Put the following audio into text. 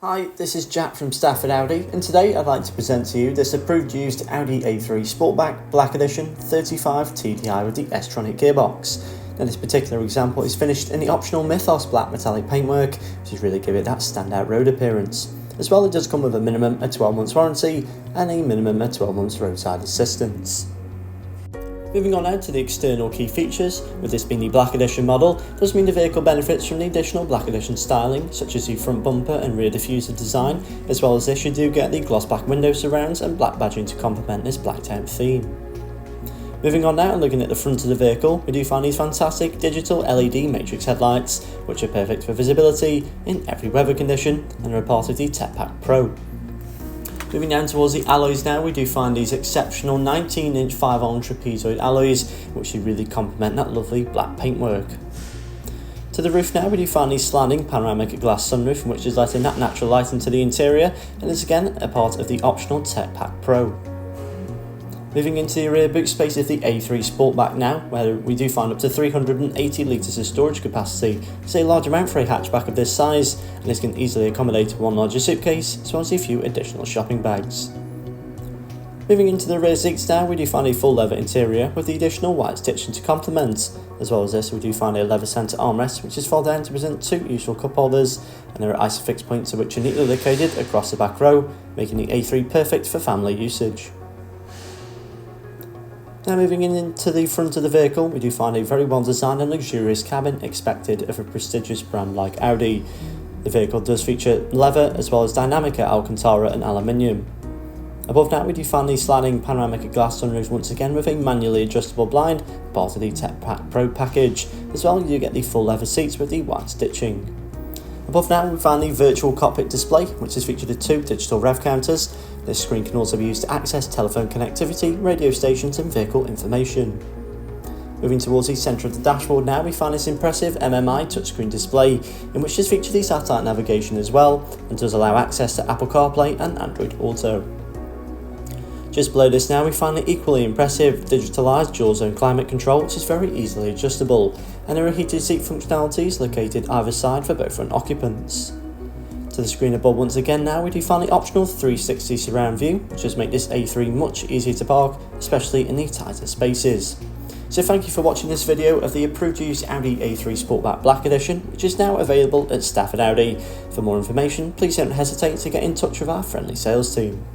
Hi, this is Jack from Stafford Audi, and today I'd like to present to you this approved used Audi A3 Sportback Black Edition 35 TDI with the S-tronic gearbox. Now this particular example is finished in the optional Mythos black metallic paintwork, which is really give it that standout road appearance. As well, it does come with a minimum of 12 months warranty and a minimum of 12 months roadside assistance. Moving on now to the external key features, with this being the Black Edition model, does mean the vehicle benefits from the additional Black Edition styling, such as the front bumper and rear diffuser design. As well as this, you do get the gloss black window surrounds and black badging to complement this blacked out theme. Moving on now and looking at the front of the vehicle, we do find these fantastic digital LED matrix headlights, which are perfect for visibility in every weather condition and are a part of the TechPack Pro. Moving down towards the alloys now, we do find these exceptional 19-inch 5-on trapezoid alloys, which do really complement that lovely black paintwork. To the roof now, we do find the sliding panoramic glass sunroof, which is letting that natural light into the interior, and is again a part of the optional TechPack Pro. Moving into the rear boot space of the A3 Sportback now, where we do find up to 380 litres of storage capacity. It's a large amount for a hatchback of this size, and this can easily accommodate one larger suitcase, as well as a few additional shopping bags. Moving into the rear seats now, we do find a full leather interior with the additional white stitching to complement. As well as this, we do find a leather centre armrest, which is fold down to present two useful cup holders, and there are Isofix points which are neatly located across the back row, making the A3 perfect for family usage. Now moving into the front of the vehicle, we do find a very well designed and luxurious cabin expected of a prestigious brand like Audi. The vehicle does feature leather as well as Dynamica Alcantara and aluminium. Above that, we do find the sliding panoramic glass sunroof once again with a manually adjustable blind, part of the TechPack Pro package. As well, you get the full leather seats with the white stitching. Above that, we find the virtual cockpit display, which is featured with two digital rev counters. This screen can also be used to access telephone connectivity, radio stations and vehicle information. Moving towards the centre of the dashboard now, we find this impressive MMI touchscreen display, in which is featured the satellite navigation as well, and does allow access to Apple CarPlay and Android Auto. Just below this now, we find the equally impressive digitalised dual zone climate control, which is very easily adjustable, and there are heated seat functionalities located either side for both front occupants. To the screen above once again now, we do find the optional 360 surround view, which does make this A3 much easier to park, especially in the tighter spaces. So thank you for watching this video of the approved used Audi A3 Sportback Black Edition, which is now available at Stafford Audi. For more information, please don't hesitate to get in touch with our friendly sales team.